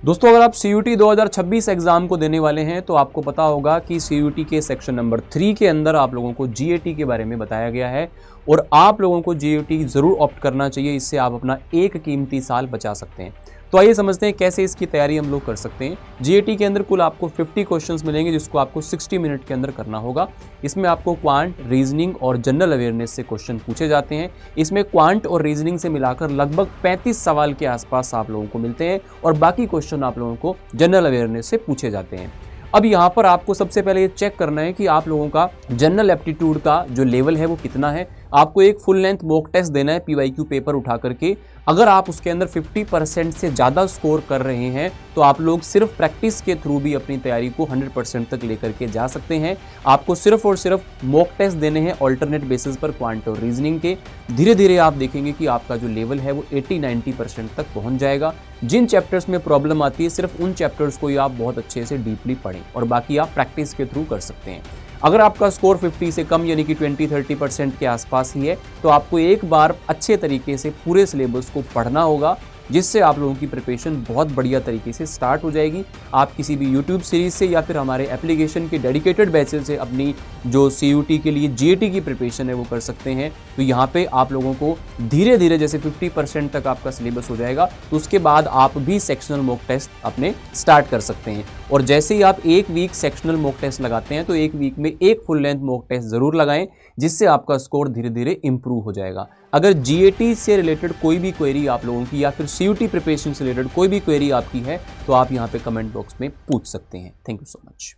दोस्तों अगर आप CUT 2026 एग्जाम को देने वाले हैं तो आपको पता होगा कि CUT के सेक्शन नंबर 3 के अंदर आप लोगों को GAT के बारे में बताया गया है और आप लोगों को GAT जरूर ऑप्ट करना चाहिए। इससे आप अपना एक कीमती साल बचा सकते हैं। तो आइए समझते हैं कैसे इसकी तैयारी हम लोग कर सकते हैं। GAT के अंदर कुल आपको 50 क्वेश्चंस मिलेंगे जिसको आपको 60 मिनट के अंदर करना होगा। इसमें आपको क्वांट, रीजनिंग और जनरल अवेयरनेस से क्वेश्चन पूछे जाते हैं। इसमें क्वांट और रीजनिंग से मिलाकर लगभग 35 सवाल के आसपास आप लोगों को मिलते हैं और बाकी क्वेश्चन आप लोगों को जनरल अवेयरनेस से पूछे जाते हैं। अब यहाँ पर आपको सबसे पहले ये चेक करना है कि आप लोगों का जनरल एप्टीट्यूड का जो लेवल है वो कितना है। आपको एक फुल लेंथ मॉक टेस्ट देना है PYQ पेपर उठा करके। अगर आप उसके अंदर 50% से ज़्यादा स्कोर कर रहे हैं तो आप लोग सिर्फ प्रैक्टिस के थ्रू भी अपनी तैयारी को 100% तक लेकर के जा सकते हैं। आपको सिर्फ और सिर्फ मॉक टेस्ट देने हैं अल्टरनेट बेसिस पर क्वांट और रीजनिंग के। धीरे धीरे आप देखेंगे कि आपका जो लेवल है वो 80-90% तक पहुंच जाएगा। जिन चैप्टर्स में प्रॉब्लम आती है सिर्फ उन चैप्टर्स को ही आप बहुत अच्छे से डीपली पढ़ें और बाकी आप प्रैक्टिस के थ्रू कर सकते हैं। अगर आपका स्कोर 50 से कम यानी कि 20-30% के आसपास ही है तो आपको एक बार अच्छे तरीके से पूरे सिलेबस को पढ़ना होगा, जिससे आप लोगों की प्रिपरेशन बहुत बढ़िया तरीके से स्टार्ट हो जाएगी। आप किसी भी YouTube सीरीज से या फिर हमारे एप्लीकेशन के डेडिकेटेड बैचेस से अपनी जो CUT के लिए GAT की प्रिपरेशन है वो कर सकते हैं। तो यहाँ पे आप लोगों को धीरे धीरे जैसे 50% तक आपका सिलेबस हो जाएगा तो उसके बाद आप भी सेक्शनल मॉक टेस्ट अपने स्टार्ट कर सकते हैं। और जैसे ही आप एक वीक सेक्शनल मॉक टेस्ट लगाते हैं तो एक वीक में एक फुल लेंथ मॉक टेस्ट जरूर लगाएं, जिससे आपका स्कोर धीरे धीरे इंप्रूव हो जाएगा। अगर GAT से रिलेटेड कोई भी क्वेरी आप लोगों की या फिर CUT प्रिपरेशन से रिलेटेड कोई भी क्वेरी आपकी है तो आप यहाँ पे कमेंट बॉक्स में पूछ सकते हैं। Thank you so much.